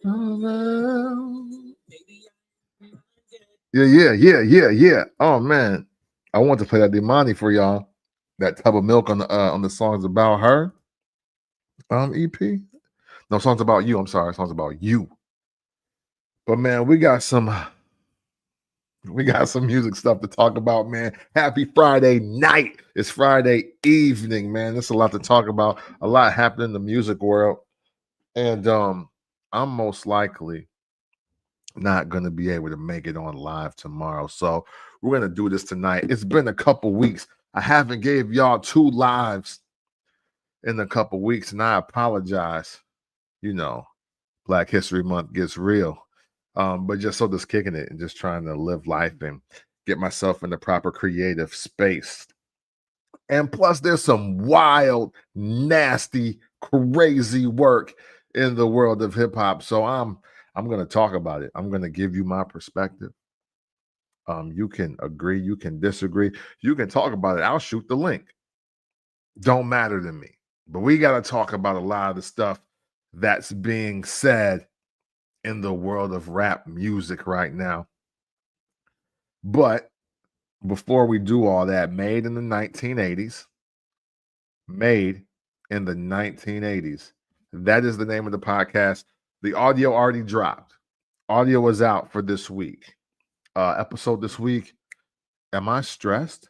Yeah. Oh man, I want to play that Demani for y'all. That tub of milk on the songs about her EP. No, songs about you. I'm sorry, songs about you. But man, we got some music stuff to talk about, man. Happy Friday night. It's Friday evening, man. There's a lot to talk about. A lot happening in the music world. And I'm most likely not going to be able to make it on live tomorrow. So we're going to do this tonight. It's been a couple weeks. I haven't gave y'all 2 lives in a couple weeks, and I apologize. You know, Black History Month gets real. But just so just kicking it and just trying to live life and get myself in the proper creative space. And plus, there's some wild, nasty, crazy work in the world of hip hop. So I'm going to talk about it. I'm going to give you my perspective. You can agree, you can disagree, you can talk about it. I'll shoot the link. Don't matter to me. But we got to talk about a lot of the stuff that's being said in the world of rap music right now. But before we do all that, made in the 1980s, that is the name of the podcast. The audio already dropped. Audio is out for this week. Episode this week, Am I Stressed?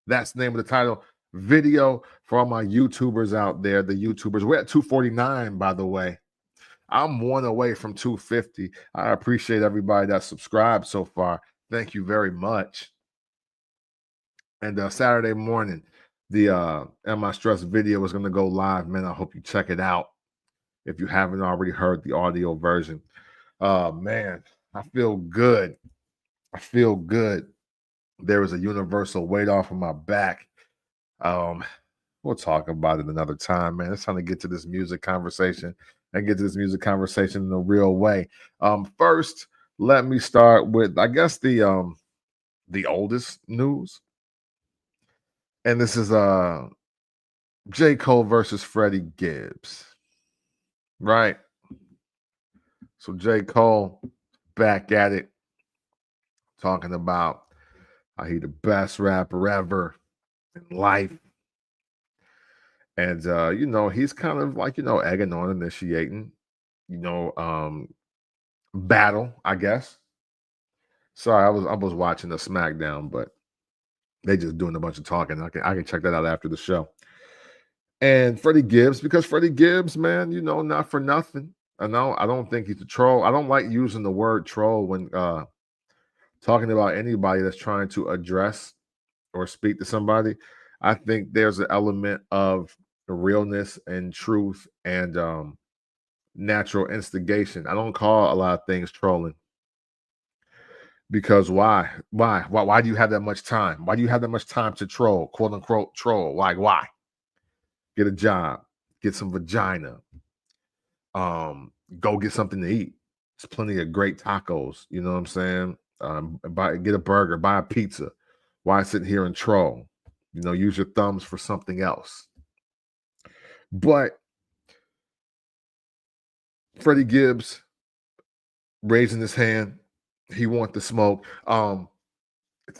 That's the name of the title. Video for all my YouTubers out there, the YouTubers. We're at 249, by the way. I'm 1 away from 250. I appreciate everybody that subscribed so far. Thank you very much. And Saturday morning, the Am I Stressed video is going to go live, man. I hope you check it out if you haven't already heard the audio version. Man, I feel good. There is a universal weight off of my back. We'll talk about it another time, man. It's time to get to this music conversation and get to this music conversation in a real way. First, let me start with, I guess, the oldest news. And this is J. Cole versus Freddie Gibbs. Right? So J. Cole back at it, talking about how he the best rapper ever in life. And he's kind of like, egging on, initiating, battle, I guess. Sorry, I was watching the SmackDown, but they just doing a bunch of talking. I can check that out after the show. And Freddie Gibbs, because Freddie Gibbs, man, not for nothing. I don't think he's a troll. I don't like using the word troll when talking about anybody that's trying to address or speak to somebody. I think there's an element of realness and truth and natural instigation. I don't call a lot of things trolling. Because why do you have that much time? Why do you have that much time to troll, quote unquote troll? Like, why? Get a job, get some vagina, go get something to eat. There's plenty of great tacos, you know what I'm saying? Get a burger, buy a pizza. Why sit here and troll? Use your thumbs for something else. But Freddie Gibbs raising his hand, he wants the smoke. To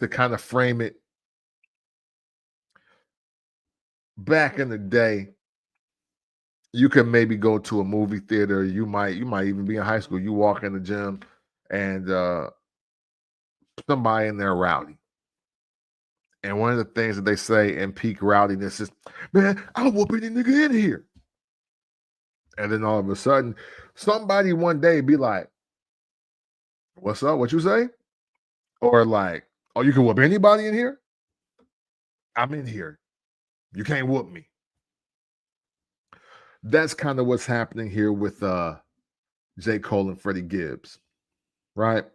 kind of frame it, back in the day, you can maybe go to a movie theater. You might even be in high school. You walk in the gym and somebody in there rowdy. And one of the things that they say in peak rowdiness is, man, I'll whoop any nigga in here. And then all of a sudden, somebody one day be like, what's up? What you say? Or like, oh, you can whoop anybody in here? I'm in here. You can't whoop me. That's kind of what's happening here with J. Cole and Freddie Gibbs, right?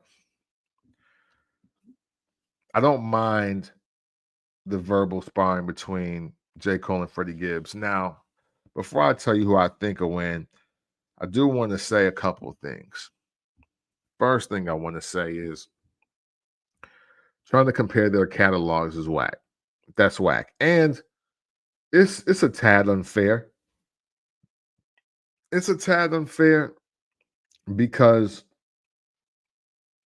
I don't mind the verbal sparring between J. Cole and Freddie Gibbs. Now, before I tell you who I think will win, I do want to say a couple of things. First thing I want to say is trying to compare their catalogs is whack. That's whack. And it's a tad unfair. It's a tad unfair because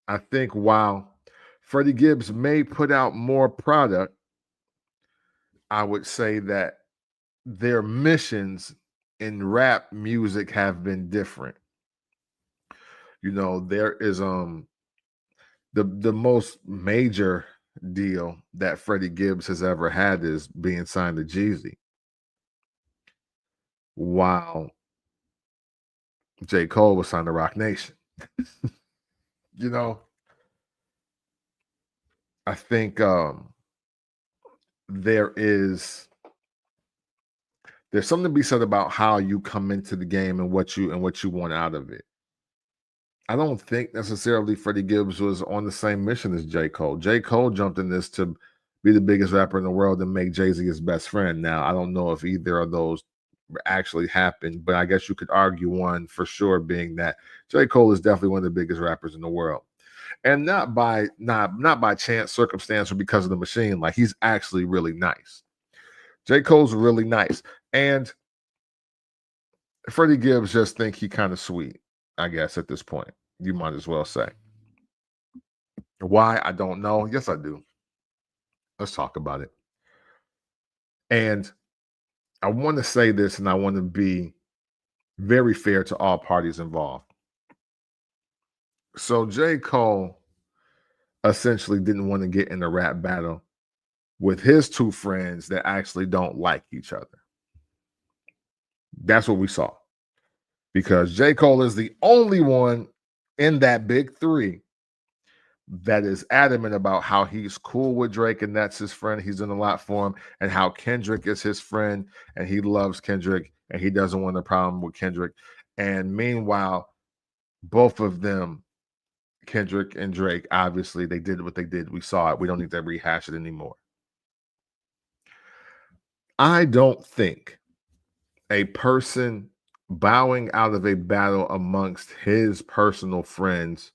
I think while Freddie Gibbs may put out more product, I would say that their missions in rap music have been different. There is the most major deal that Freddie Gibbs has ever had is being signed to Jeezy. While J. Cole was signed to Rock Nation. you know, I think there's something to be said about how you come into the game and what you want out of it. I don't think necessarily Freddie Gibbs was on the same mission as J. Cole. J. Cole jumped in this to be the biggest rapper in the world and make Jay-Z his best friend. Now, I don't know if either of those actually happened, but I guess you could argue one for sure, being that J. Cole is definitely one of the biggest rappers in the world. And not by chance, circumstance, or because of the machine. Like, he's actually really nice. J. Cole's really nice. And Freddie Gibbs just think he kind of sweet, I guess, at this point. You might as well say. Why? I don't know. Yes, I do. Let's talk about it. And I want to say this, and I want to be very fair to all parties involved. So J. Cole essentially didn't want to get in a rap battle with his two friends that actually don't like each other. That's what we saw. Because J. Cole is the only one in that big three that is adamant about how he's cool with Drake and that's his friend. He's done a lot for him, and how Kendrick is his friend and he loves Kendrick and he doesn't want a problem with Kendrick. And meanwhile, both of them, Kendrick and Drake, obviously they did what they did. We saw it. We don't need to rehash it anymore. I don't think a person bowing out of a battle amongst his personal friends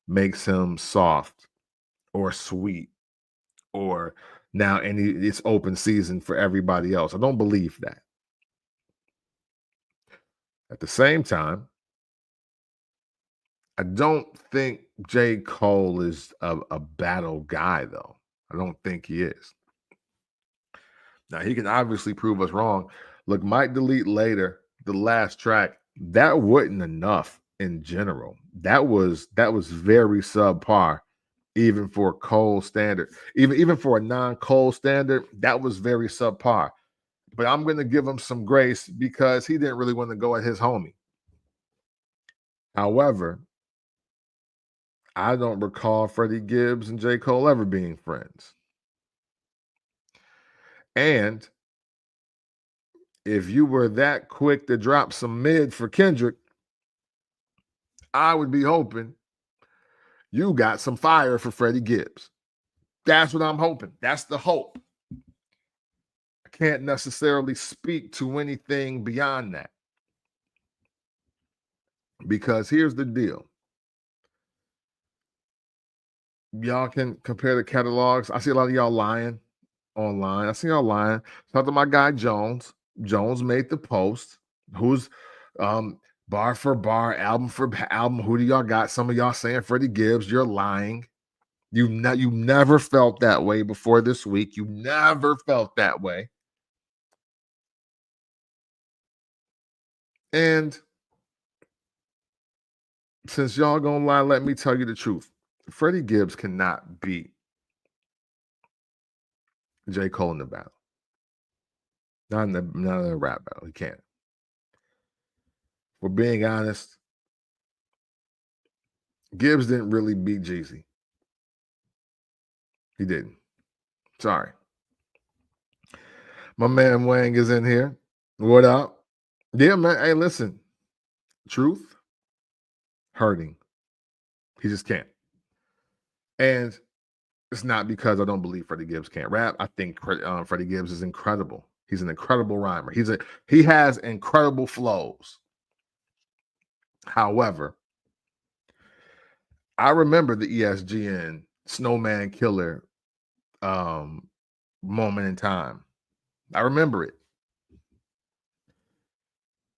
makes him soft or sweet, or now it's open season for everybody else. I don't believe that. At the same time, I don't think J. Cole is a battle guy, though. I don't think he is. Now, he can obviously prove us wrong. Look, Might Delete Later, the last track, that wasn't enough in general. That was very subpar, even for Cole standard. Even for a non-Cole standard, that was very subpar. But I'm going to give him some grace because he didn't really want to go at his homie. However, I don't recall Freddie Gibbs and J. Cole ever being friends. And if you were that quick to drop some mid for Kendrick, I would be hoping you got some fire for Freddie Gibbs. That's what I'm hoping. That's the hope. I can't necessarily speak to anything beyond that. Because here's the deal. Y'all can compare the catalogs. I see a lot of y'all lying online. I see y'all lying. Talk to my guy Jones. Jones made the post. Who's bar for bar, album for album? Who do y'all got? Some of y'all saying Freddie Gibbs. You're lying. You never felt that way before this week. You never felt that way. And since y'all gonna lie, let me tell you the truth. Freddie Gibbs cannot beat J. Cole in the battle. Not in the rap battle. He can't. For being honest, Gibbs didn't really beat Jeezy. He didn't. Sorry. My man Wang is in here. What up? Yeah, man. Hey, listen. Truth, hurting. He just can't. And it's not because I don't believe Freddie Gibbs can't rap. I think Freddie Gibbs is incredible. He's an incredible rhymer. He has incredible flows. However, I remember the ESGN Snowman Killer moment in time. I remember it.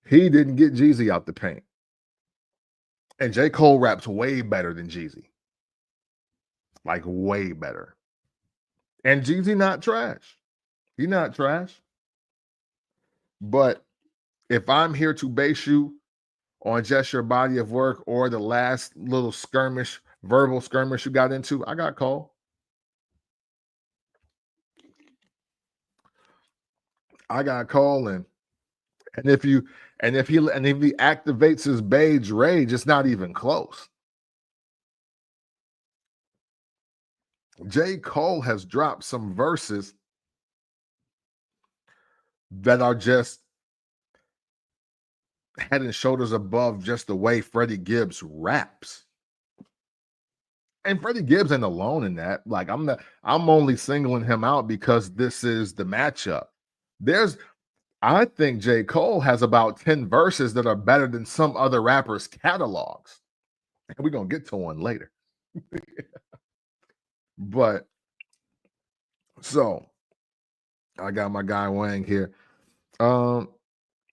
He didn't get Jeezy out the paint. And J. Cole raps way better than Jeezy. Like way better. And Jeezy not trash. He not trash. But if I'm here to base you on just your body of work or the last little skirmish, verbal skirmish you got into, I got Cole. I got Cole, and if he activates his beige rage, it's not even close. J. Cole has dropped some verses that are just head and shoulders above just the way Freddie Gibbs raps. And Freddie Gibbs ain't alone in that. Like I'm only singling him out because this is the matchup. I think J. Cole has about 10 verses that are better than some other rappers' catalogs. And we're gonna get to one later. But so I got my guy Wang here.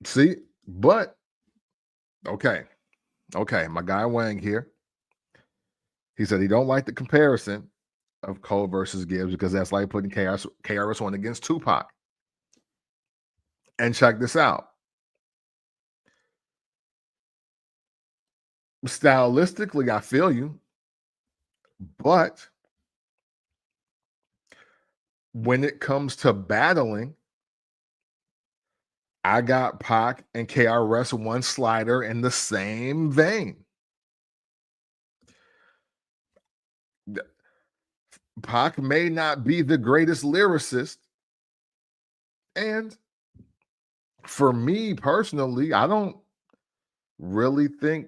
See, but okay, my guy Wang here. He said he don't like the comparison of Cole versus Gibbs because that's like putting KRS-One against Tupac. And check this out. Stylistically, I feel you, but when it comes to battling, I got Pac and KRS-One slider in the same vein. Pac may not be the greatest lyricist, and for me personally, I don't really think.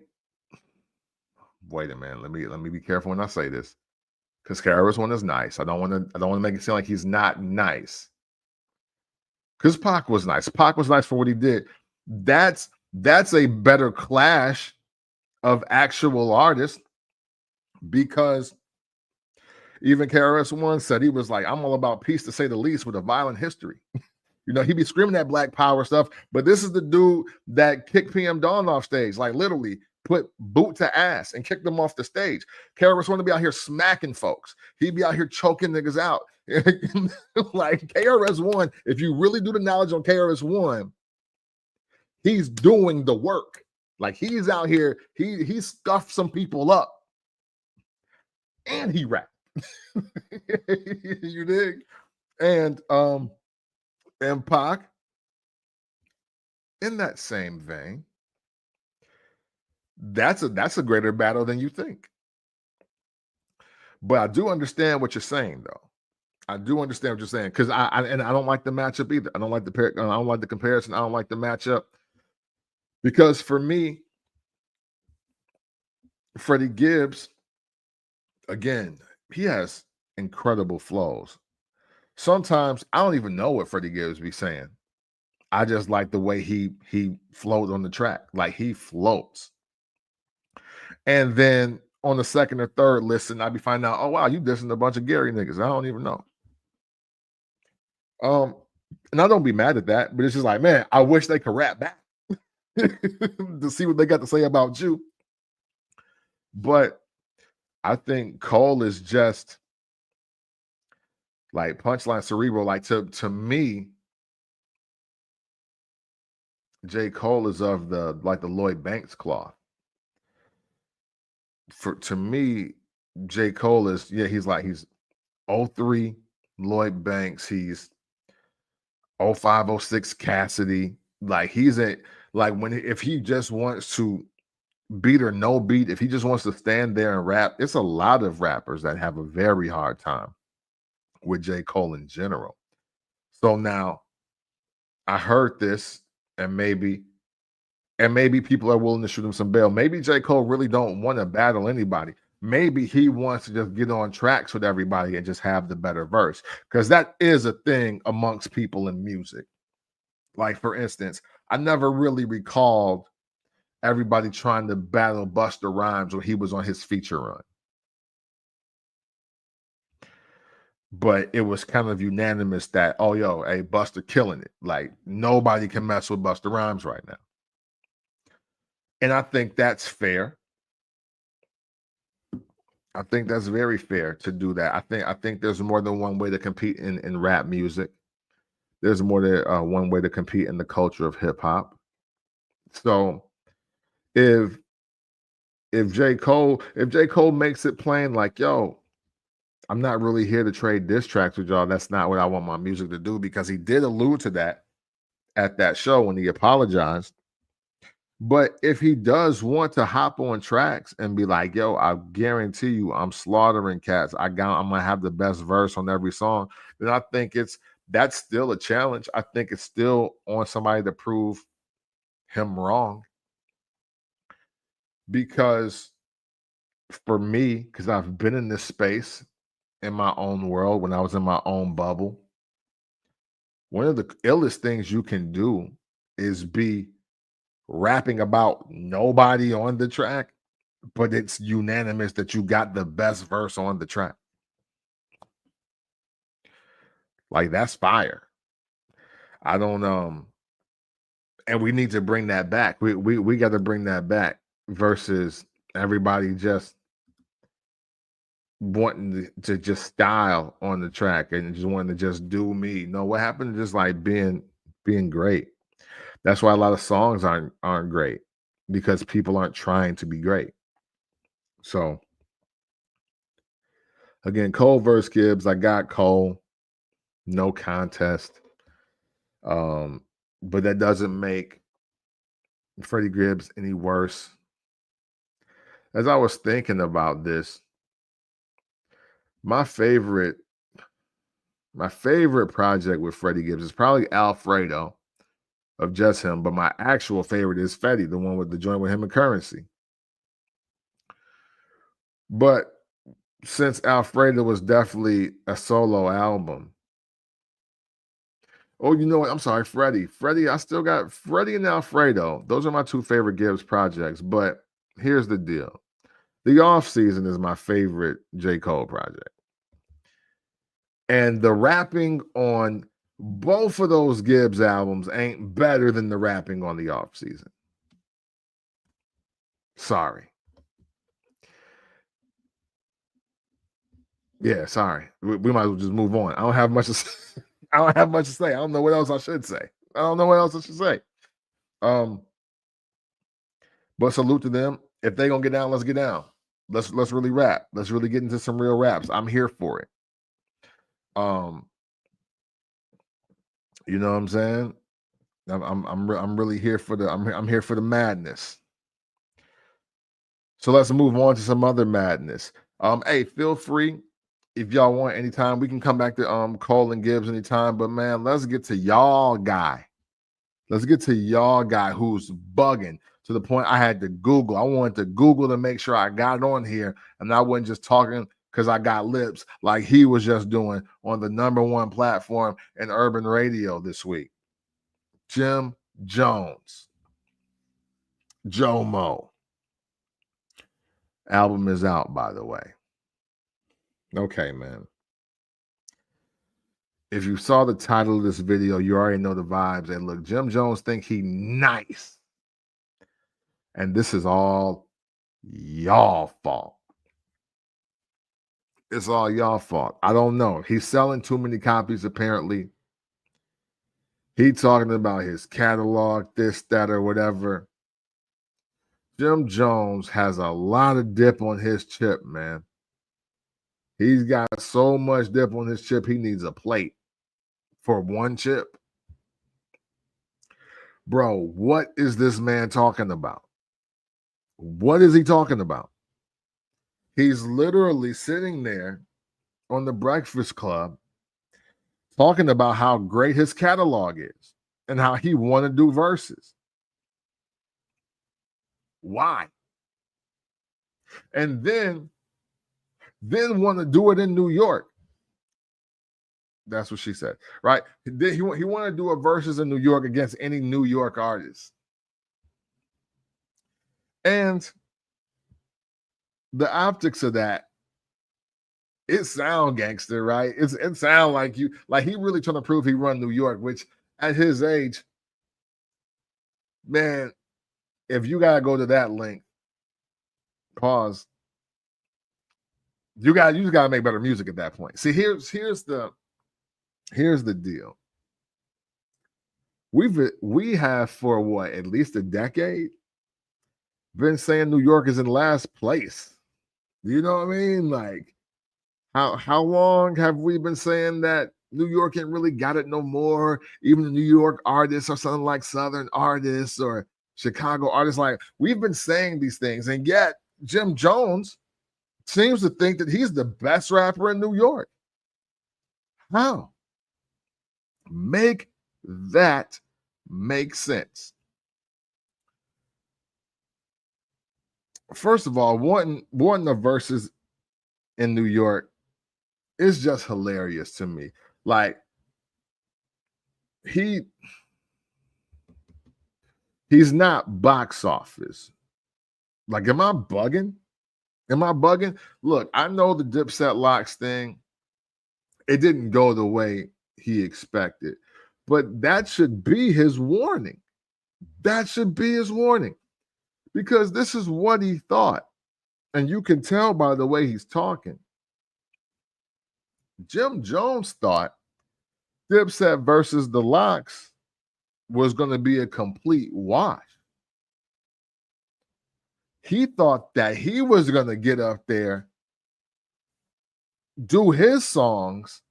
Wait a minute, let me be careful when I say this, because KRS-One is nice. I don't want to make it seem like he's not nice. Because Pac was nice. Pac was nice for what he did. That's a better clash of actual artists, because even KRS-One said he was like, I'm all about peace, to say the least, with a violent history. He'd be screaming that Black Power stuff, but this is the dude that kicked PM Dawn off stage, like literally put boot to ass and kicked them off the stage. KRS-One to be out here smacking folks. He'd be out here choking niggas out. Like KRS-One, if you really do the knowledge on KRS-One, he's doing the work. Like he's out here, he scuffed some people up, and he rapped. You dig? And Pac, in that same vein, that's a greater battle than you think. But I do understand what you're saying, though. I do understand what you're saying, because I don't like the matchup either. I don't like the comparison. I don't like the matchup, because for me, Freddie Gibbs, again, he has incredible flows. Sometimes I don't even know what Freddie Gibbs be saying. I just like the way he floats on the track. Like he floats. And then on the second or third listen, I'd be finding out, oh wow, you dissing a bunch of Gary niggas. I don't even know. And I don't be mad at that, but it's just like, man, I wish they could rap back to see what they got to say about you. But I think Cole is just like punchline cerebral. Like to me, J. Cole is of the Lloyd Banks cloth. To me, J. Cole is, he's 03 Lloyd Banks, he's 05, 06 Cassidy. Like he's if he just wants to beat or no beat, if he just wants to stand there and rap, it's a lot of rappers that have a very hard time with J. Cole in general. So now I heard this, and maybe people are willing to shoot him some bail. Maybe J. Cole really don't want to battle anybody. Maybe he wants to just get on tracks with everybody and just have the better verse, because that is a thing amongst people in music. Like, for instance, I never really recalled everybody trying to battle Busta Rhymes when he was on his feature run. But it was kind of unanimous that, oh, yo, hey, Busta killing it. Like, nobody can mess with Busta Rhymes right now. And I think that's fair. I think that's very fair to do that. I think there's more than one way to compete in rap music. There's more than one way to compete in the culture of hip hop. So if if J. Cole makes it plain like, yo, I'm not really here to trade diss tracks with y'all. That's not what I want my music to do, because he did allude to that at that show when he apologized. But if he does want to hop on tracks and be like, yo, I guarantee you I'm slaughtering cats. I'm gonna have the best verse on every song, then I think that's still a challenge. I think it's still on somebody to prove him wrong. Because for me, because I've been in this space in my own world when I was in my own bubble, one of the illest things you can do is be rapping about nobody on the track, but it's unanimous that you got the best verse on the track. Like, that's fire. I don't and we need to bring that back. We got to bring that back versus everybody just wanting to just style on the track and just wanting to just do me. No, what happened to just like being great? That's why a lot of songs aren't great, because people aren't trying to be great. So again, Cole versus Gibbs. I got Cole, no contest. But that doesn't make Freddie Gibbs any worse. As I was thinking about this, my favorite project with Freddie Gibbs is probably Alfredo of Just Him, but my actual favorite is Fetty, the one with the joint with him and Currency. But since Alfredo was definitely a solo album. Oh, you know what? I'm sorry, Freddie. I still got Freddie and Alfredo. Those are my two favorite Gibbs projects. But here's the deal. The Off Season is my favorite J. Cole project. And the rapping on both of those Gibbs albums ain't better than the rapping on the Off Season. Sorry. Yeah, sorry. We might as well just move on. I don't have much to say. I don't have much to say. I don't know what else I should say. I don't know what else I should say. But salute to them. If they gonna get down, let's get down. Let's really rap. Let's really get into some real raps. I'm here for it. You know what I'm saying? I'm really here for I'm here for the madness. So let's move on to some other madness. Hey, feel free if y'all want anytime. We can come back to Cole and Gibbs anytime. But man, let's get to y'all guy. Let's get to y'all guy who's bugging to the point I had to Google. I wanted to Google to make sure I got on here and I wasn't just talking because I got lips like he was just doing on the #1 platform in urban radio this week. Jim Jones. Jomo. Album is out, by the way. Okay, man. If you saw the title of this video, you already know the vibes. And look, Jim Jones think he nice. And this is all y'all fault. It's all y'all fault. I don't know. He's selling too many copies, apparently. He talking about his catalog, this, that, or whatever. Jim Jones has a lot of dip on his chip, man. He's got so much dip on his chip, he needs a plate for one chip. Bro, what is this man talking about? What is he talking about? He's literally sitting there on the Breakfast Club talking about how great his catalog is and how he want to do verses. Why? And then want to do it in New York. That's what she said, right? He want to do a verses in New York against any New York artist. And the optics of that, it sound gangster, right? It sound like he really trying to prove he run New York, which at his age, man, if you gotta go to that length, pause. You just gotta make better music at that point. See, here's the deal. We have for what, at least a decade, been saying New York is in last place. You know what I mean? Like, how long have we been saying that New York ain't really got it no more? Even the New York artists or something like Southern artists or Chicago artists, like we've been saying these things, and yet Jim Jones seems to think that he's the best rapper in New York. How? Make that make sense. First of all, one the verses in New York is just hilarious to me. Like he's not box office. Like, am I bugging? Am I bugging? Look, I know the Dipset Locks thing, it didn't go the way he expected, but that should be his warning. That should be his warning, because this is what he thought. And you can tell by the way he's talking. Jim Jones thought Dipset versus the Locks was going to be a complete wash. He thought that he was going to get up there, do his songs,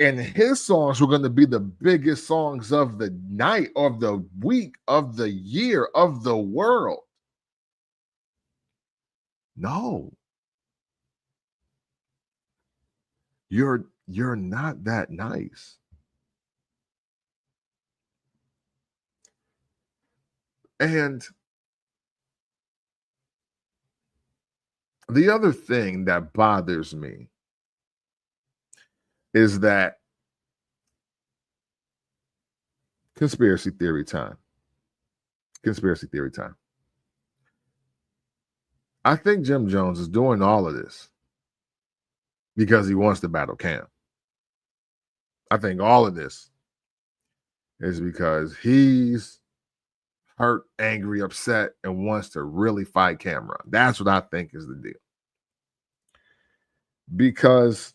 and his songs were going to be the biggest songs of the night, of the week, of the year, of the world. No. You're not that nice. And the other thing that bothers me is that conspiracy theory time. Conspiracy theory time. I think Jim Jones is doing all of this because he wants to battle Cam. I think all of this is because he's hurt, angry, upset, and wants to really fight Cameron. That's what I think is the deal. Because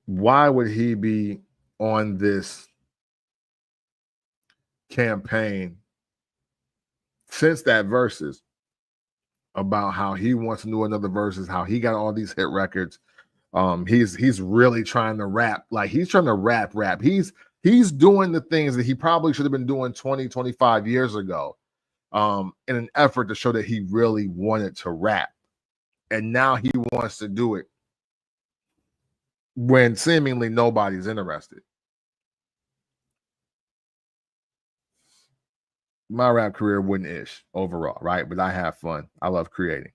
why would he be on this campaign since that versus about how he wants to do another versus, how he got all these hit records? He's really trying to rap. Like, he's trying to rap. He's doing the things that he probably should have been doing 20, 25 years ago, in an effort to show that he really wanted to rap. And now he wants to do it when seemingly nobody's interested. My rap career wouldn't ish overall, right? But I have fun. I love creating.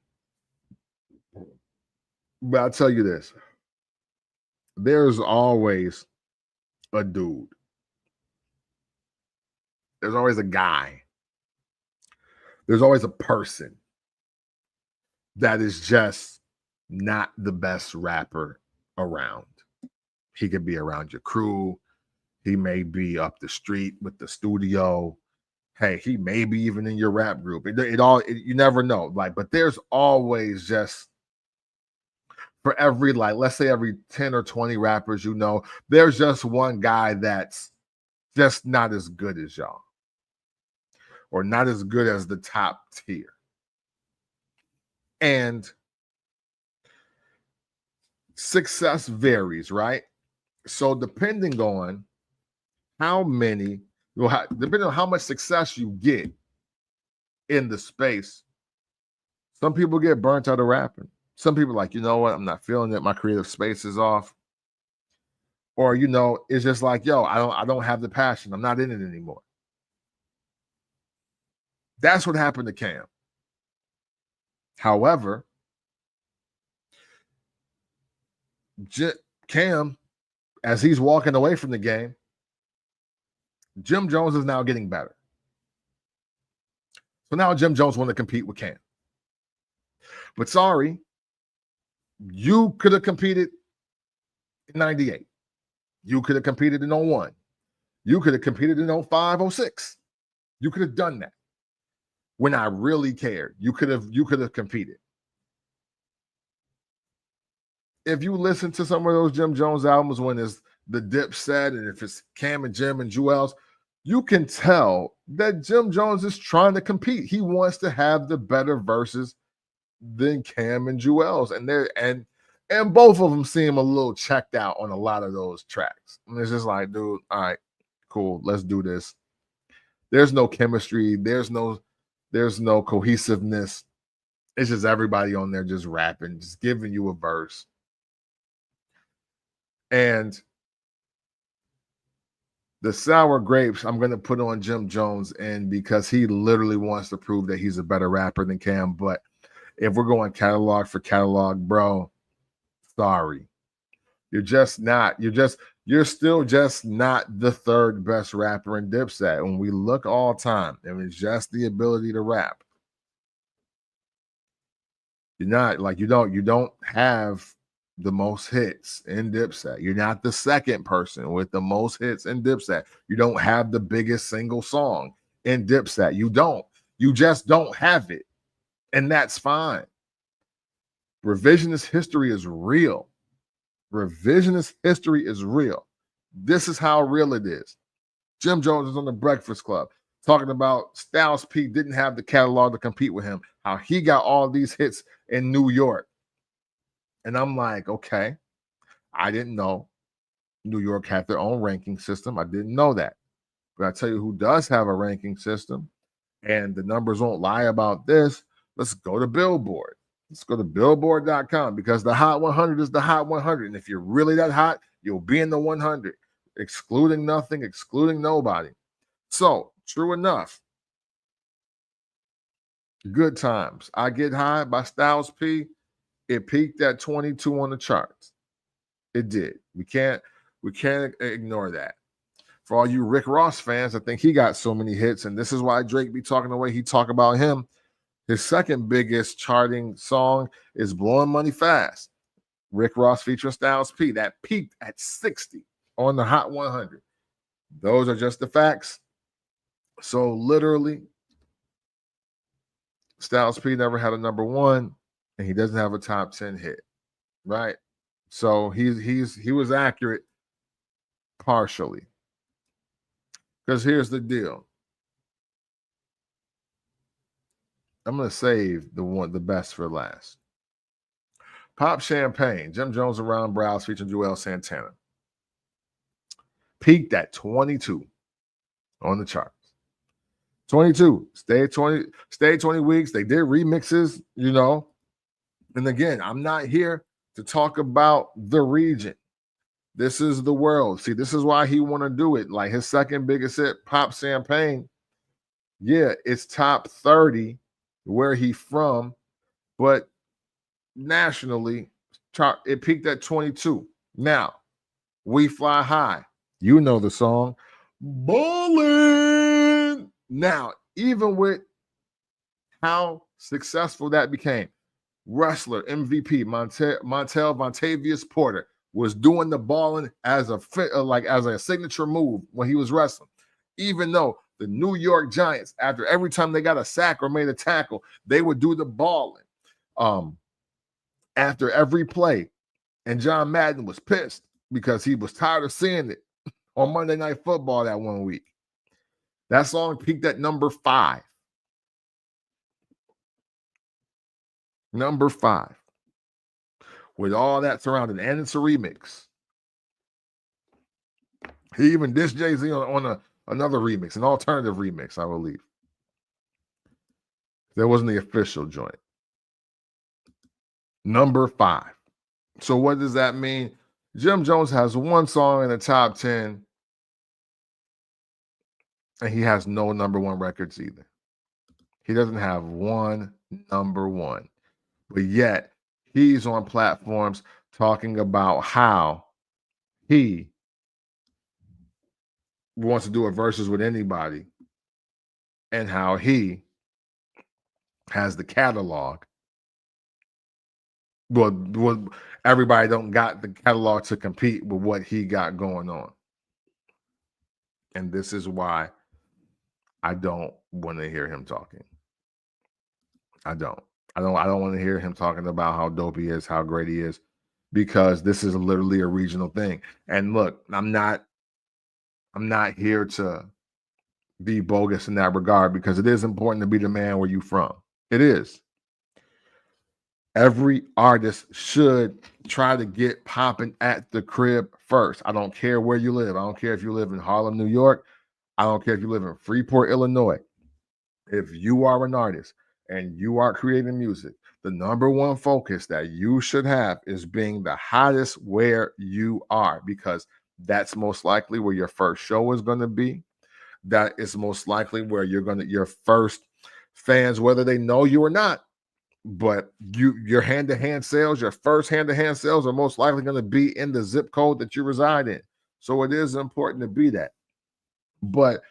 But I'll tell you this. There's always a dude. There's always a guy. There's always a person that is just not the best rapper around. He could be around your crew. He may be up the street with the studio. Hey, he may be even in your rap group. You never know. Like, but there's always just, for every, like, let's say every 10 or 20 rappers, you know, there's just one guy that's just not as good as y'all, or not as good as the top tier. And success varies, right? So depending on depending on how much success you get in the space, some people get burnt out of rapping. Some people are like, you know what, I'm not feeling it. My creative space is off. Or, you know, it's just like, yo, I don't have the passion. I'm not in it anymore. That's what happened to Cam. However, Cam, as he's walking away from the game, Jim Jones is now getting better. So now Jim Jones wants to compete with Cam. But sorry, you could have competed in 98. You could have competed in 01. You could have competed in 05, 06. You could have done that. when I really cared. You could have competed. If you listen to some of those Jim Jones albums when it's the Dipset and if it's Cam and Jim and Jewels, you can tell that Jim Jones is trying to compete. He wants to have the better verses than Cam and Jewels, and both of them seem a little checked out on a lot of those tracks. And it's just like, dude, all right, cool, let's do this. There's no chemistry. There's no cohesiveness. It's just everybody on there just rapping, just giving you a verse. And the sour grapes, I'm going to put on Jim Jones in because he literally wants to prove that he's a better rapper than Cam. But if we're going catalog for catalog, bro, sorry. You're still just not the third best rapper in Dipset. When we look all time, and it's just the ability to rap. You're not like you don't have the most hits in Dipset. You're not the second person with the most hits in Dipset. You don't have the biggest single song in Dipset. You just don't have it. And that's fine. Revisionist history is real. Revisionist history is real. This is how real it is. Jim Jones is on the Breakfast Club talking about Styles P didn't have the catalog to compete with him, how he got all these hits in New York. And I'm like, okay, I didn't know New York had their own ranking system. I didn't know that. But I tell you who does have a ranking system, and the numbers won't lie about this. Let's go to Billboard. Let's go to Billboard.com because the Hot 100 is the Hot 100. And if you're really that hot, you'll be in the 100, excluding nothing, excluding nobody. So, true enough, Good Times, I Get High by Styles P, it peaked at 22 on the charts. It did. We can't ignore that. For all you Rick Ross fans, I think he got so many hits, and this is why Drake be talking the way he talk about him. His second biggest charting song is Blowing Money Fast. Rick Ross featuring Styles P. That peaked at 60 on the Hot 100. Those are just the facts. So literally, Styles P never had a number one, and he doesn't have a top 10 hit, right? So he was accurate partially. Because here's the deal. I'm going to save the best for last. Pop Champagne, Jim Jones and Ron Browse featuring Joel Santana. Peaked at 22 on the charts. 22. Stayed 20 weeks. They did remixes, And again, I'm not here to talk about the region. This is the world. See, this is why he want to do it. Like his second biggest hit, Pop Champagne. Yeah, it's top 30 where he from, but nationally, it peaked at 22. Now, We Fly High. You know the song. Ballin'. Now, even with how successful that became, wrestler, MVP, Montel Vontavious Porter was doing the balling as a signature move when he was wrestling. Even though the New York Giants, after every time they got a sack or made a tackle, they would do the balling after every play. And John Madden was pissed because he was tired of seeing it on Monday Night Football that one week. That song peaked at number 5. Number 5. With all that surrounding, and it's a remix. He even dissed Jay-Z on another remix, an alternative remix, I believe. That wasn't the official joint. Number 5. So what does that mean? Jim Jones has one song in the top 10, and he has no number one records either. He doesn't have one number one. But yet, he's on platforms talking about how he wants to do a versus with anybody and how he has the catalog. Well, everybody don't got the catalog to compete with what he got going on. And this is why I don't want to hear him talking. I don't. I don't want to hear him talking about how dope he is, how great he is, because this is literally a regional thing. And look, I'm not here to be bogus in that regard, because it is important to be the man where you from. It is. Every artist should try to get popping at the crib first. I don't care where you live. I don't care if you live in Harlem, New York. I don't care if you live in Freeport, Illinois. If you are an artist and you are creating music, the number one focus that you should have is being the hottest where you are, because that's most likely where your first show is going to be. That is most likely where your first fans, whether they know you or not, but your hand-to-hand sales, your first hand-to-hand sales are most likely going to be in the zip code that you reside in. So it is important to be that. But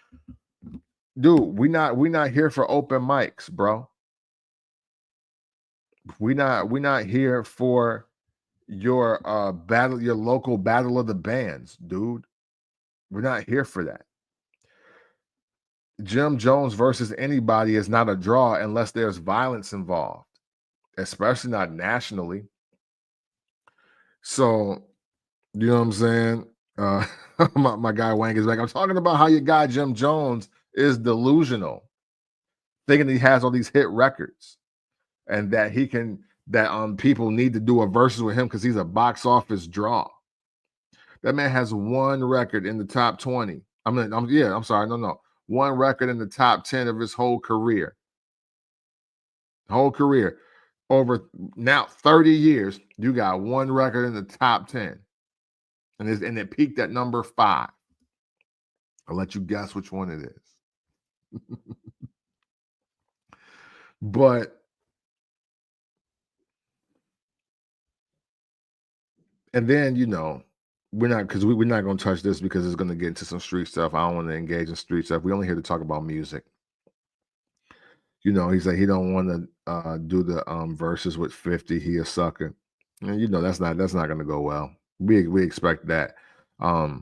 dude, we not here for open mics, bro. We not here for your battle, your local battle of the bands, dude. We're not here for that. Jim Jones versus anybody is not a draw unless there's violence involved, especially not nationally. So, you know what I'm saying? My guy Wang is back. I'm talking about how your guy Jim Jones is delusional, thinking he has all these hit records, and that people need to do a versus with him because he's a box office draw. That man has one record in the top 20. I'm sorry, no. One record in the top 10 of his whole career. Over now 30 years, you got one record in the top 10. And it peaked at number 5. I'll let you guess which one it is. But and then, we're not going to touch this because it's going to get into some street stuff. I don't want to engage in street stuff. We're only here to talk about music. He said he don't want to do the verses with 50. He a sucker, and that's not going to go well. We expect that. Yeah,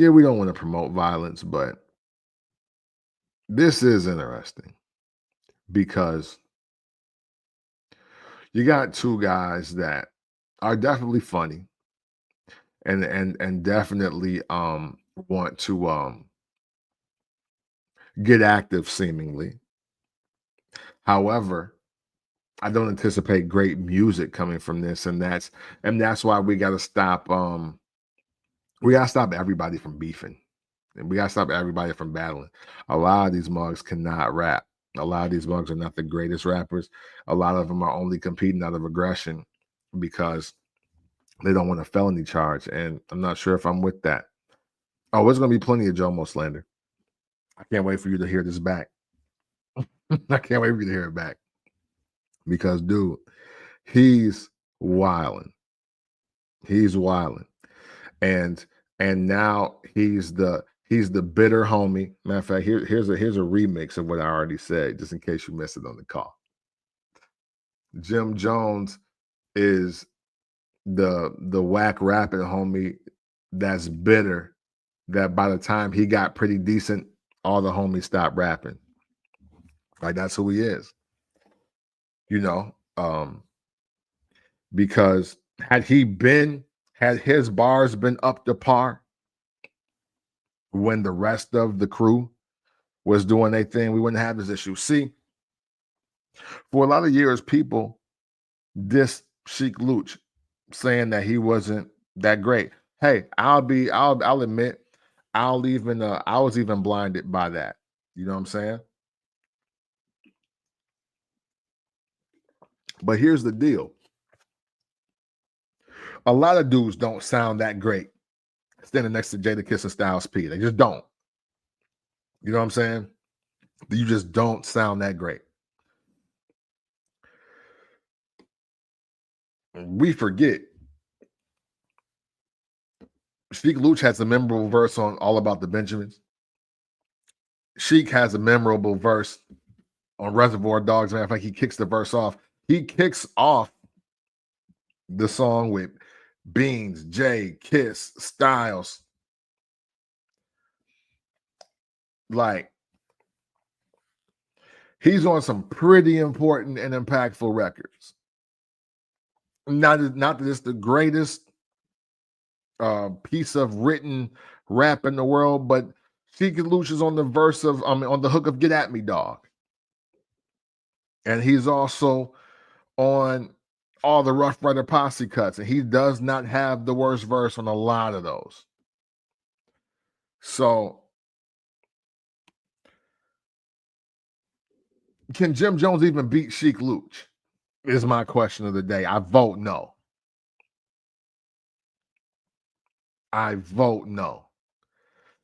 we don't want to promote violence, but this is interesting because you got two guys that are definitely funny and definitely want to get active seemingly. However, I don't anticipate great music coming from this, and that's why we got to stop everybody from beefing, and we got to stop everybody from battling. A lot of these mugs cannot rap. A lot of these mugs are not the greatest rappers. A lot of them are only competing out of aggression because they don't want a felony charge, and I'm not sure if I'm with that. Oh, there's going to be plenty of Jomo slander. I can't wait for you to hear this back. I can't wait for you to hear it back. Because, dude, he's wilding. He's wilding. And now he's the bitter homie. Matter of fact, here's a remix of what I already said, just in case you missed it on the call. Jim Jones is the whack rapping homie that's bitter, that by the time he got pretty decent, all the homies stopped rapping. Like, that's who he is. Because had his bars been up to par when the rest of the crew was doing their thing, we wouldn't have this issue. See, for a lot of years, people dissed Sheik Luch, saying that he wasn't that great. Hey, I'll admit, I was even blinded by that. You know what I'm saying? But here's the deal. A lot of dudes don't sound that great standing next to Jadakiss and Styles P. They just don't. You know what I'm saying? You just don't sound that great. We forget. Sheik Luch has a memorable verse on All About the Benjamins. Sheik has a memorable verse on Reservoir Dogs. Matter of fact, he kicks the verse off. He kicks off the song with Beans, Jay, Kiss, Styles. Like, He's on some pretty important and impactful records. Not that it's the greatest piece of written rap in the world, but Sheek Louch is on the verse of, on the hook of "Get at Me, Dog," and he's also on all the Rough Rider Posse cuts, and he does not have the worst verse on a lot of those. So, can Jim Jones even beat Sheek Louch? Is my question of the day. I vote no.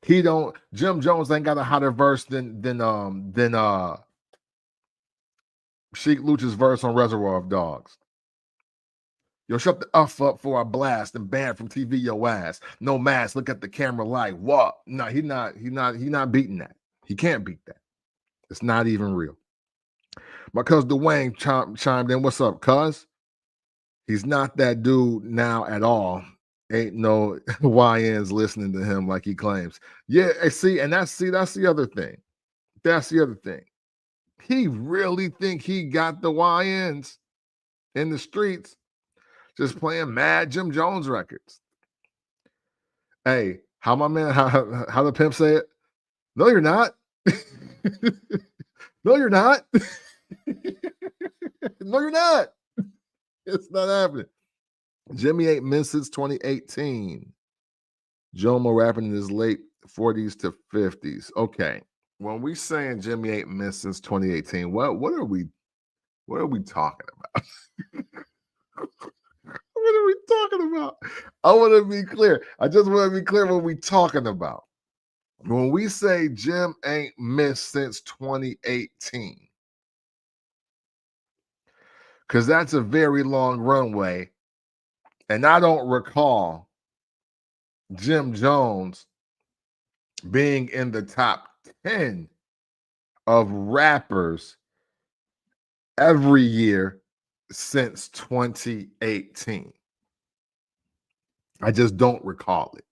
Jim Jones ain't got a hotter verse than Sheek Louch's verse on Reservoir of Dogs. Yo, shut the F up for a blast and banned from TV your ass. No mask, look at the camera like what? No, he's not beating that. He can't beat that. It's not even real. My cousin Dwayne chimed in. What's up, cuz? He's not that dude now at all. Ain't no YNs listening to him like he claims. Yeah, that's the other thing. That's the other thing. He really think he got the YNs in the streets just playing mad Jim Jones records. Hey, how my man, how the pimp say it? No, you're not. No, you're not. No, you're not. It's not happening. Jimmy ain't missed since 2018. Jomo rapping in his late 40s to 50s. Okay. When we saying Jimmy ain't missed since 2018, what are we talking about? What are we talking about? I want to be clear. I just want to be clear what we talking about. When we say Jim ain't missed since 2018, because that's a very long runway, and I don't recall Jim Jones being in the top 10 of rappers every year since 2018. I just don't recall it.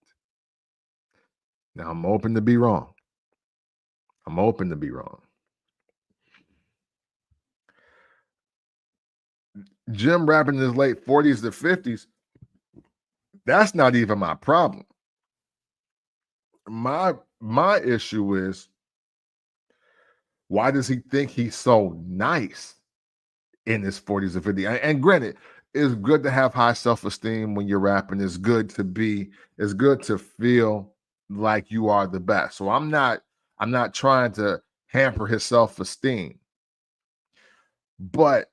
Now, I'm open to be wrong. Jim rapping in his late 40s to 50s, that's not even my problem. My issue is, why does he think he's so nice in his 40s and 50s? And granted, it's good to have high self-esteem when you're rapping. It's good to feel like you are the best. So I'm not trying to hamper his self-esteem. But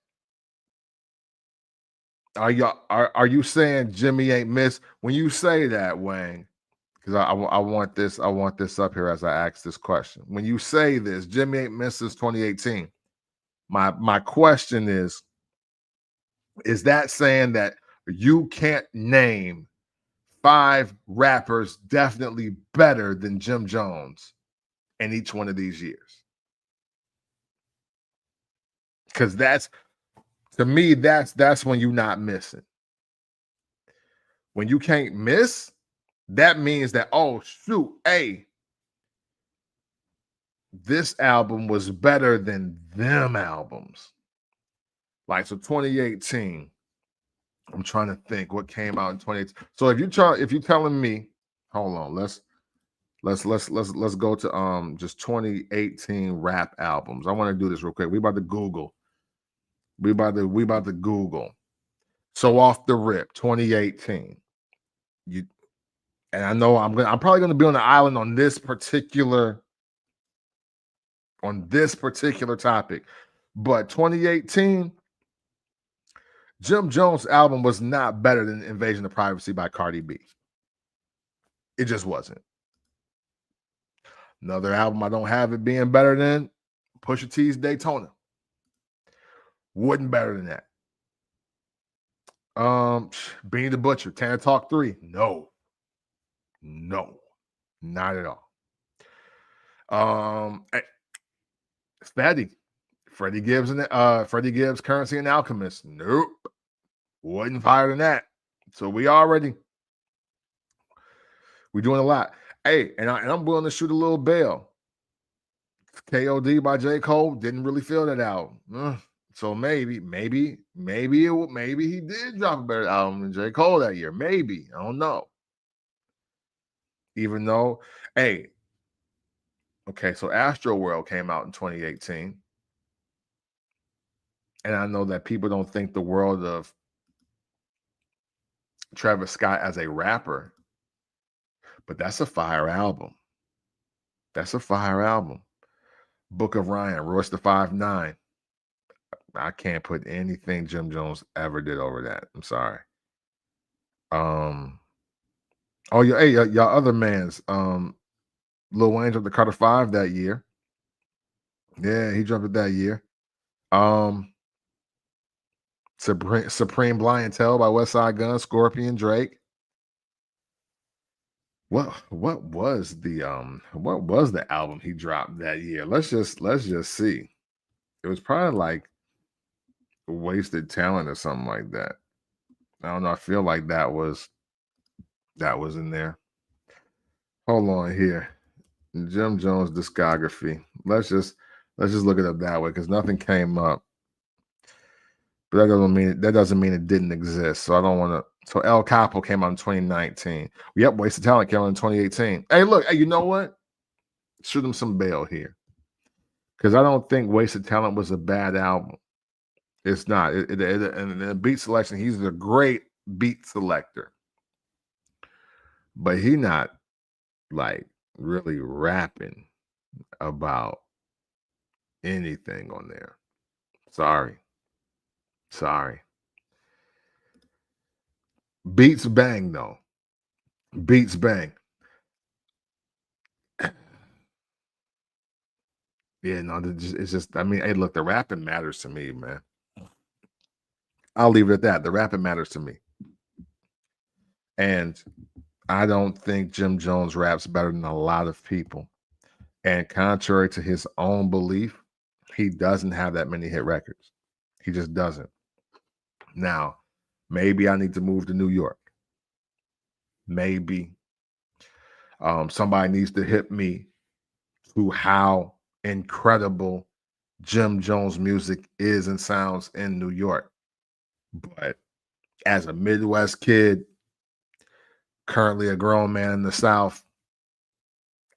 are you saying Jimmy ain't missed? When you say that, Wayne, because I want this up here as I ask this question. When you say this, Jimmy ain't missed since 2018. My question is that saying that you can't name 5 rappers definitely better than Jim Jones in each one of these years? Because to me, that's when you're not missing. When you can't miss, that means that, oh shoot, hey, this album was better than them albums. Like, so 2018, I'm trying to think what came out in 2018. So if you're telling me, hold on, let's go to just 2018 rap albums. I want to do this real quick. We about to Google. So off the rip, 2018. And I know I'm probably gonna be on the island on this particular topic, but 2018, Jim Jones' album was not better than Invasion of Privacy by Cardi B. It just wasn't. Another album I don't have it being better than Pusha T's Daytona. Wasn't better than that. Beanie the Butcher, Tana Talk 3. No, not at all. Freddie Gibbs, Currency and Alchemist. Nope. Wasn't higher than that. So we're doing a lot. Hey, and I'm willing to shoot a little bail. KOD by J. Cole, didn't really feel that album. So maybe he did drop a better album than J. Cole that year. Maybe. I don't know. Even though, hey, okay, so Astro World came out in 2018. And I know that people don't think the world of Travis Scott as a rapper, but that's a fire album. That's a fire album. Book of Ryan, Royce the 5'9". I can't put anything Jim Jones ever did over that. I'm sorry. Oh yeah, hey, y'all other man's Lil Wayne dropped the Carter 5 that year. Yeah, he dropped it that year. Supreme Blind Tell by West Side Gun, Scorpion, Drake. What was the album he dropped that year? Let's just see. It was probably like Wasted Talent or something like that. I don't know. I feel like that was in there. Hold on here. Jim Jones discography. Let's just look it up that way because nothing came up. But that doesn't mean it didn't exist. So I don't want to. So El Capo came out in 2019. Yep, Wasted Talent came out in 2018. Hey, look, hey, you know what? Shoot him some bail here. Because I don't think Wasted Talent was a bad album. It's not. And the beat selection, he's a great beat selector. But he not like really rapping about anything on there. Sorry. Beats bang though. Beats bang. Yeah, no, it's just. I mean, hey, look, the rapping matters to me, man. I'll leave it at that. The rapping matters to me, and I don't think Jim Jones raps better than a lot of people. And contrary to his own belief, he doesn't have that many hit records. He just doesn't. Now, maybe I need to move to New York. Maybe somebody needs to hit me to how incredible Jim Jones music is and sounds in New York. But as a Midwest kid, currently a grown man in the South,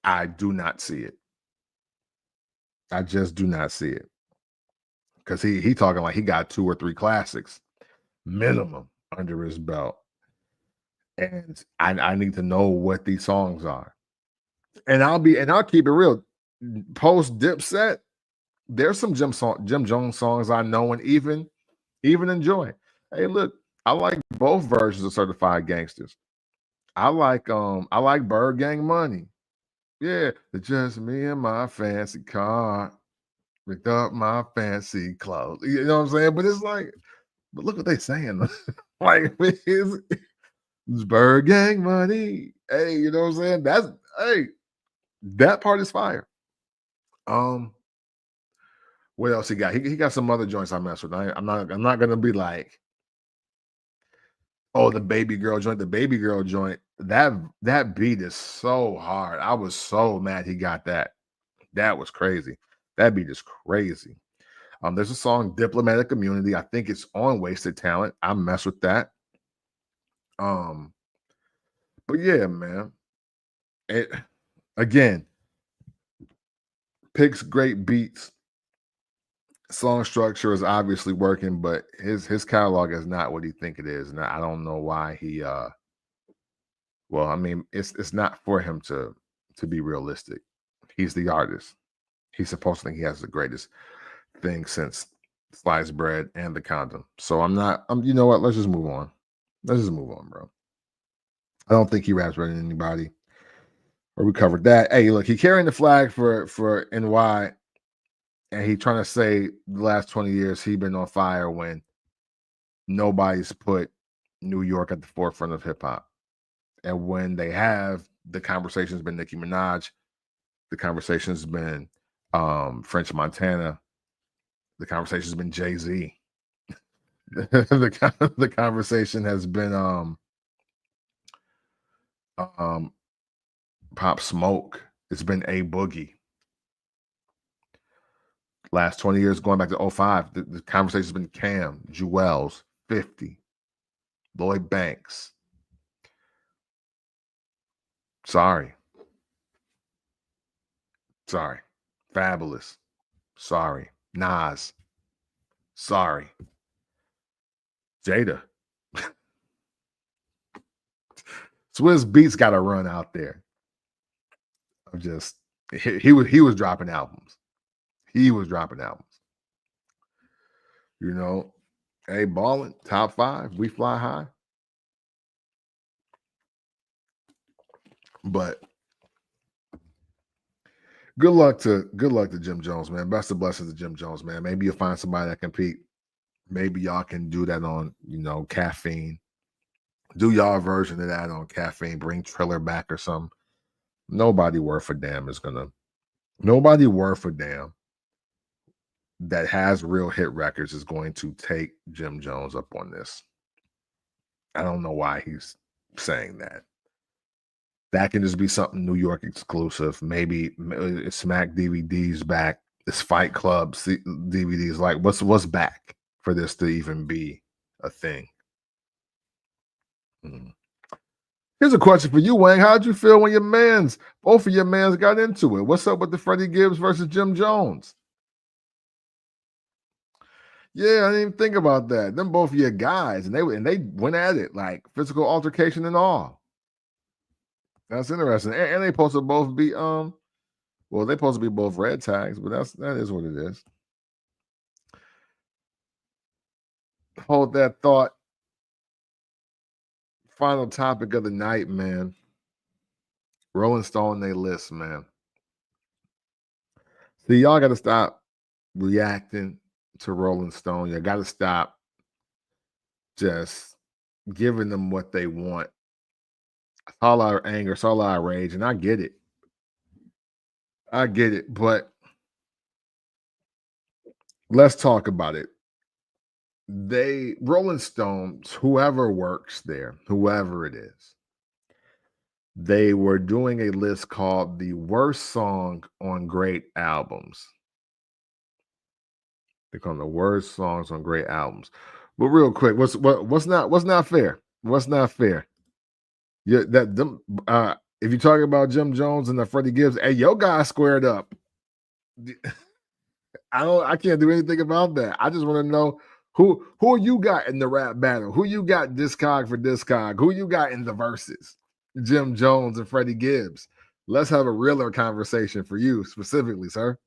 I do not see it. I just do not see it. Because he talking like he got 2 or 3 classics minimum under his belt. And I need to know what these songs are. And I'll keep it real. Post Dipset, there's some Jim Jones songs I know and even enjoy. Hey, look, I like both versions of Certified Gangsters. I like Bird Gang Money. Yeah, it's just me and my fancy car. Picked up my fancy clothes. You know what I'm saying? But it's like, but look what they saying. Like it's Bird Gang Money. Hey, you know what I'm saying? That part is fire. What else he got? He got some other joints I mess with. I'm not gonna be like, oh, the Baby Girl joint. The Baby Girl joint. That beat is so hard. I was so mad he got that. That was crazy. That beat is crazy. There's a song Diplomatic Immunity. I think it's on Wasted Talent. I mess with that. But yeah, man. It again picks great beats. Song structure is obviously working, but his catalog is not what he think it is. And I don't know why he well, I mean, it's not for him to be realistic. He's the artist. He's supposed to think he has the greatest thing since sliced bread and the condom. So you know what? Let's just move on. Let's just move on, bro. I don't think he raps better than anybody. Or we covered that. Hey, look, he carrying the flag for NY, and he trying to say the last 20 years he been on fire when nobody's put New York at the forefront of hip hop. And when they have, the conversation's been Nicki Minaj, the conversation's been French Montana, the conversation's been Jay-Z. the conversation has been Pop Smoke. It's been A Boogie. Last 20 years, going back to '05, the conversation's been Cam, Jewels, 50, Lloyd Banks. Sorry. Fabulous. Sorry. Nas. Sorry. Jada. Swizz Beatz got a run out there. Of just he was dropping albums. He was dropping albums. You know, hey, balling, top 5, we fly high. But good luck to Jim Jones, man. Best of blessings to Jim Jones, man. Maybe you'll find somebody that compete. Maybe y'all can do that on, Caffeine. Do y'all version of that on Caffeine. Bring Triller back or something. Nobody worth a damn that has real hit records is going to take Jim Jones up on this. I don't know why he's saying that. That can just be something New York exclusive. Maybe it's Smack DVDs back. It's Fight Club DVDs. Like, what's back for this to even be a thing? Here's a question for you, Wang. How'd you feel when both of your mans got into it? What's up with the Freddie Gibbs versus Jim Jones? Yeah, I didn't even think about that. Them both of your guys, and they went at it like physical altercation and all. That's interesting. And they supposed to both be well, they supposed to be both red tags, but that is what it is. Hold that thought. Final topic of the night, man. Rolling Stone, they list, man. See, y'all got to stop reacting to Rolling Stone. You got to stop just giving them what they want. It's all our anger, it's all our rage, and I get it. But let's talk about it. Rolling Stones, whoever works there, whoever it is, they were doing a list called the worst song on great albums. They call them the worst songs on great albums. But real quick, what's not fair? What's not fair? Yeah, if you're talking about Jim Jones and the Freddie Gibbs, hey, your guy squared up. I can't do anything about that. I just want to know who you got in the rap battle, who you got discog for discog, who you got in the verses, Jim Jones and Freddie Gibbs. Let's have a realer conversation for you specifically, sir.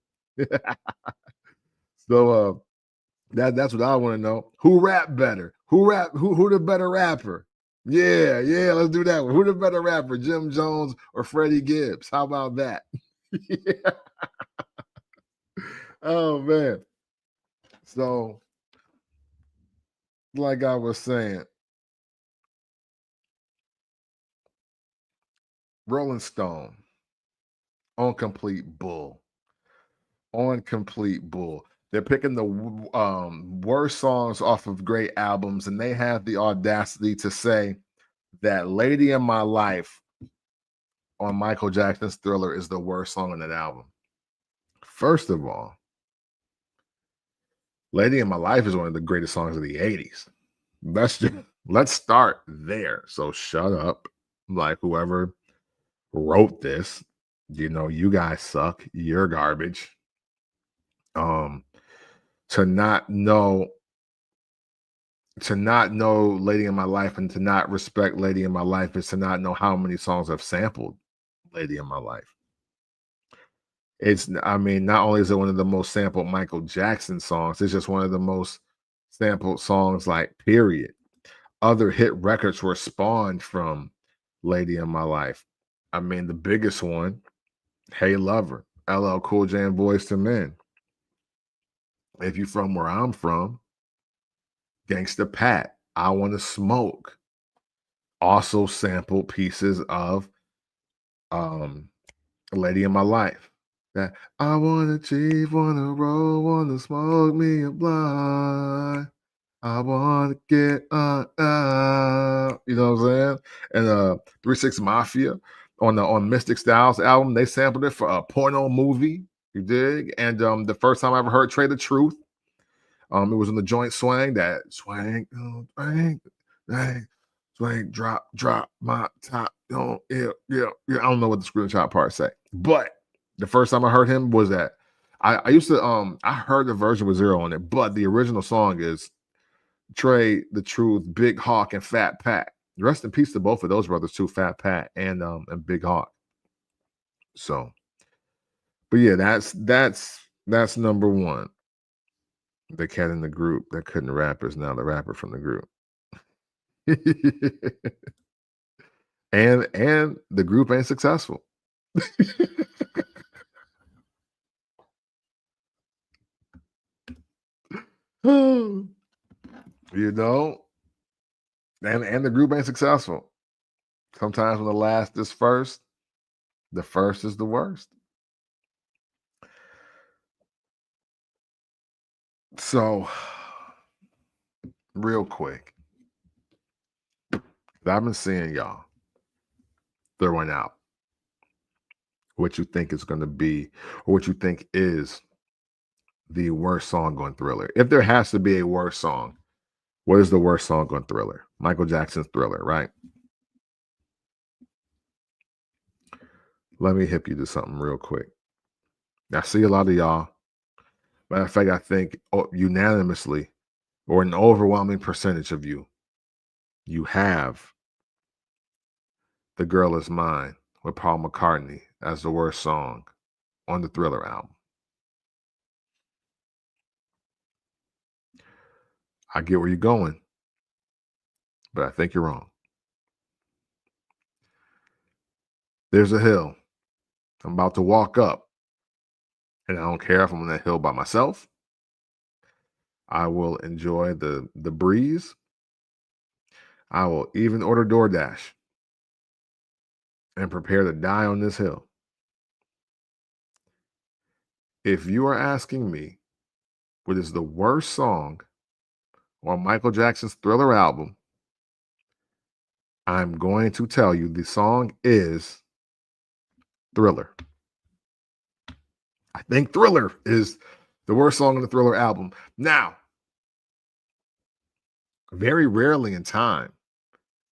So that's what I want to know. Who rap better? Who the better rapper? Yeah, let's do that one. Who the better rapper, Jim Jones or Freddie Gibbs? How about that? Yeah. Oh man. So, like I was saying, Rolling Stone on complete bull. They're picking the worst songs off of great albums, and they have the audacity to say that Lady in My Life on Michael Jackson's Thriller is the worst song on that album. First of all, Lady in My Life is one of the greatest songs of the 80s. Let's start there. So shut up. Like, whoever wrote this, you guys suck. You're garbage. To not know Lady in My Life and to not respect Lady in My Life is to not know how many songs have sampled Lady in My Life. Not only is it one of the most sampled Michael Jackson songs, it's just one of the most sampled songs, like, period. Other hit records were spawned from Lady in My Life. The biggest one, Hey Lover, LL Cool J and Boyz II Men. If you're from where I'm from, Gangsta Pat, I Wanna Smoke, also sampled pieces of Lady in My Life. That I wanna cheat, wanna roll, wanna smoke me a blunt. I wanna get you know what I'm saying? And 3 6 Mafia on Mystic Styles album, they sampled it for a porno movie. You dig? And the first time I ever heard Trey the Truth, it was in the joint swang, that swang, swang, swang, swang, drop my top. Yeah. I don't know what the screenshot part say, but the first time I heard him was that I used to I heard the version with Zero on it, but the original song is Trey the Truth, Big Hawk, and Fat Pat. Rest in peace to both of those brothers too, Fat Pat and Big Hawk. So, but yeah, that's number one. The cat in the group that couldn't rap is now the rapper from the group. and the group ain't successful. You know, and the group ain't successful. Sometimes when the last is first, the first is the worst. So, real quick, I've been seeing y'all throwing out what you think is going to be, or what you think is the worst song on Thriller. If there has to be a worst song, what is the worst song on Thriller? Michael Jackson's Thriller, right? Let me hip you to something real quick. I see a lot of y'all. Matter of fact, I think unanimously, or an overwhelming percentage of you have The Girl Is Mine with Paul McCartney as the worst song on the Thriller album. I get where you're going, but I think you're wrong. There's a hill I'm about to walk up, and I don't care if I'm on that hill by myself. I will enjoy the breeze. I will even order DoorDash and prepare to die on this hill. If you are asking me what is the worst song on Michael Jackson's Thriller album, I'm going to tell you the song is Thriller. I think Thriller is the worst song on the Thriller album. Now, very rarely in time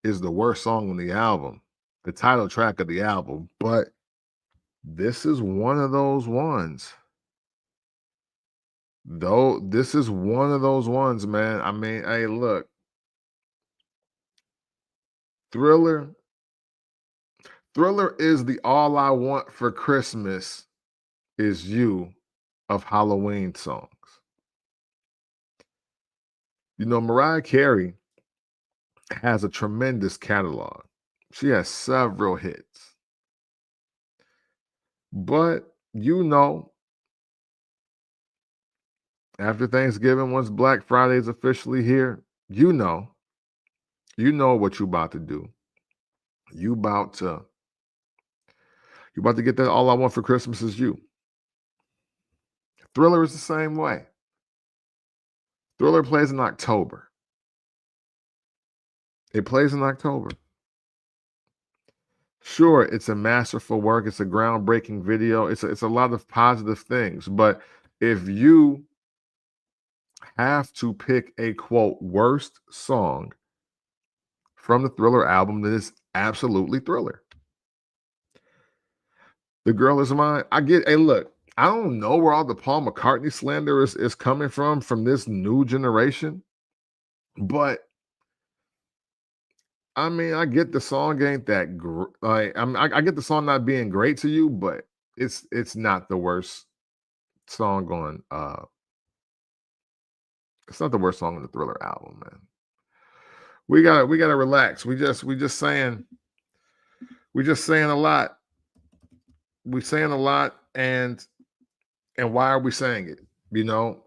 is the worst song on the album the title track of the album, but this is one of those ones. Though this is one of those ones, man. I mean, hey, look. Thriller is the All I Want for Christmas Is You of Halloween songs. You know, Mariah Carey has a tremendous catalog. She has several hits. But, you know, after Thanksgiving, once Black Friday is officially here, you know what you about to do. You about to get that All I Want for Christmas Is You. Thriller is the same way. Thriller plays in October. It plays in October. Sure, it's a masterful work. It's a groundbreaking video. It's a lot of positive things. But if you have to pick a, quote, worst song from the Thriller album, then it's absolutely Thriller. The Girl Is Mine. Hey, look, I don't know where all the Paul McCartney slander is coming from this new generation, but I mean, I get the song ain't that great. I get the song not being great to you, but it's not the worst song on. It's not the worst song on the Thriller album, man. We gotta relax. We just saying a lot. We're saying a lot, and why are we saying it? You know,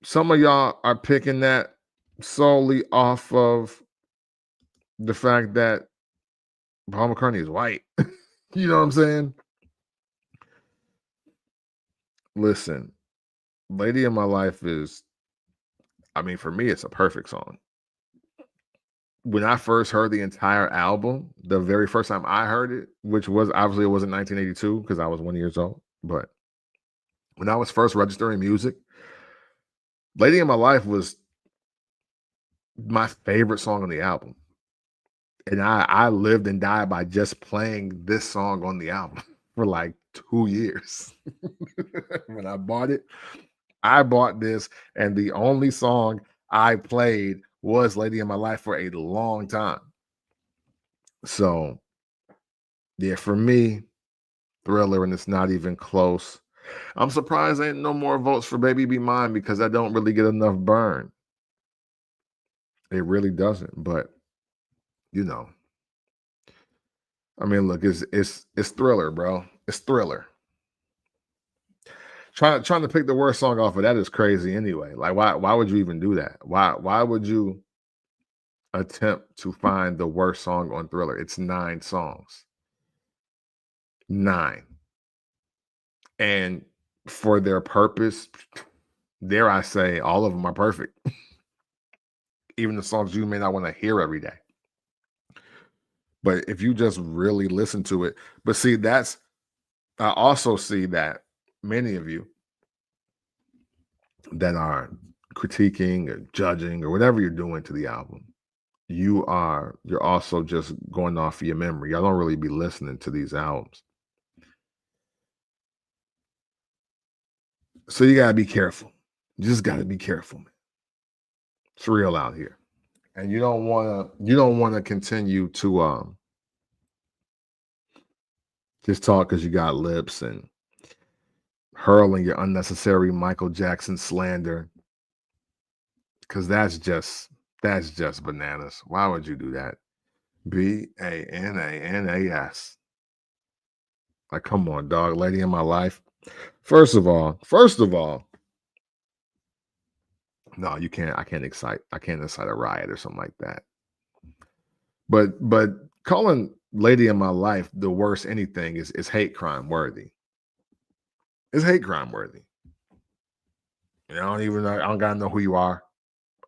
some of y'all are picking that solely off of the fact that Paul McCartney is white. You know what I'm saying? Listen, Lady in My Life is, I mean, for me, it's a perfect song. When I first heard the entire album, the very first time I heard it, which was obviously it wasn't 1982 because I was 1 year old, but When I was first registering music, Lady in My Life was my favorite song on the album. And I lived and died by just playing this song on the album for like 2 years. When I bought this, and the only song I played was Lady in My Life for a long time. So, yeah, for me, Thriller, and it's not even close. I'm surprised ain't no more votes for Baby Be Mine because I don't really get enough burn. It really doesn't, but, you know, I mean, look, it's Thriller, bro. It's Thriller. Trying to pick the worst song off of that is crazy anyway. Like, why would you even do that? Why would you attempt to find the worst song on Thriller? It's 9 songs. 9. And for their purpose, dare I say, all of them are perfect. Even the songs you may not want to hear every day. But if you just really listen to it, but see, I also see that many of you that are critiquing or judging or whatever you're doing to the album, you're also just going off of your memory. Y'all don't really be listening to these albums. So you gotta be careful. You just gotta be careful, man. It's real out here. And you don't wanna continue to just talk because you got lips and hurling your unnecessary Michael Jackson slander. Cause that's just bananas. Why would you do that? Bananas. Like, come on, dog. Lady in My Life. First of all, no, you can't. I can't incite a riot or something like that. But calling Lady in My Life the worst anything is hate crime worthy. It's hate crime worthy. I don't even know. I don't gotta know who you are.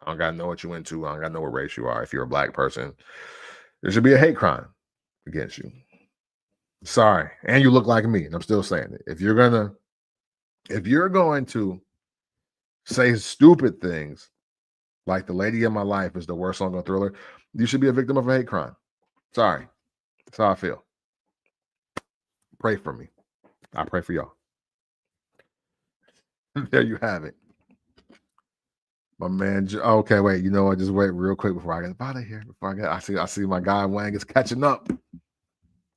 I don't gotta know what you into. I don't gotta know what race you are. If you're a black person, there should be a hate crime against you. Sorry, and you look like me, and I'm still saying it. If you're going to say stupid things like "The Lady in My Life" is the worst song on Thriller, you should be a victim of a hate crime. Sorry, that's how I feel. Pray for me. I pray for y'all. There you have it. My man. Okay, wait. You know what? Just wait real quick before I get out of here. I see my guy Wang is catching up.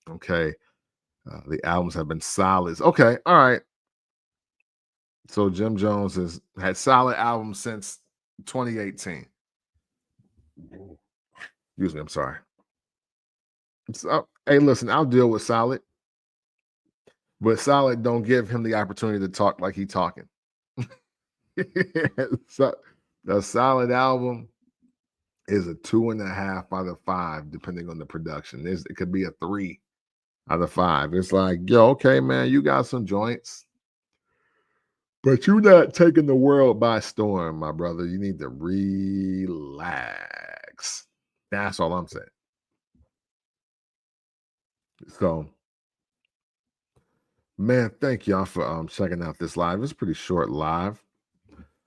Okay. The albums have been solid. Okay. All right. So Jim Jones has had solid albums since 2018. Excuse me. I'm sorry. So, hey, listen, I'll deal with Solid, but Solid don't give him the opportunity to talk like he talking. So the Solid album is a 2.5 out of 5, depending on the production. It could be a 3 out of 5. It's like, yo, okay, man, you got some joints, but you're not taking the world by storm, my brother. You need to relax. That's all I'm saying. So, man, thank y'all for checking out this live. It's a pretty short live.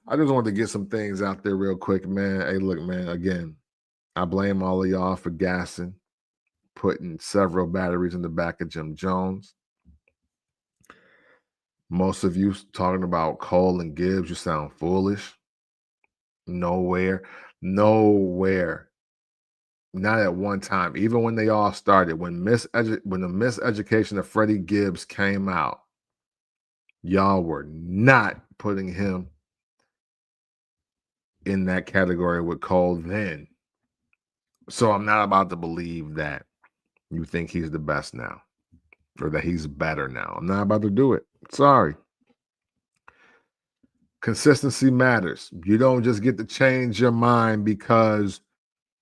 I just wanted to get some things out there real quick, man. Hey, look, man, again, I blame all of y'all for gassing, putting several batteries in the back of Jim Jones. Most of you talking about Cole and Gibbs, you sound foolish. Nowhere, nowhere. Not at one time. Even when they all started, when the miseducation of Freddie Gibbs came out, y'all were not putting him in that category with Cole then. So I'm not about to believe that you think he's the best now or that he's better now. I'm not about to do it. Sorry. Consistency matters. You don't just get to change your mind because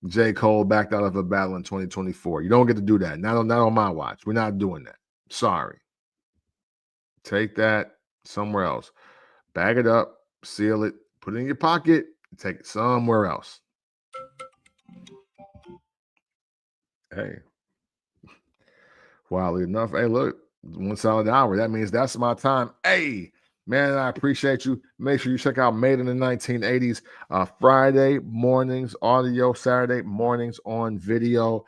J. Cole backed out of a battle in 2024. You don't get to do that. Not on my watch. We're not doing that. Sorry. Take that somewhere else. Bag it up, seal it, put it in your pocket, take it somewhere else. Hey, wildly enough, hey, look, 1 solid hour. That means that's my time. Hey, Man, I appreciate you. Make sure you check out Made in the 1980s Friday mornings audio, Saturday mornings on video.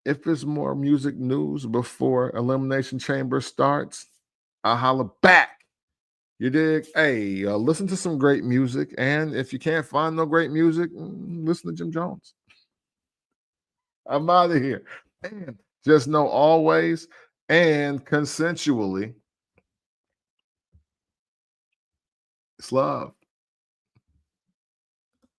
If there's more music news before Elimination Chamber starts, I'll holla back. You dig? Hey, listen to some great music. And if you can't find no great music, listen to Jim Jones. I'm out of here. And just know always and consensually, it's love.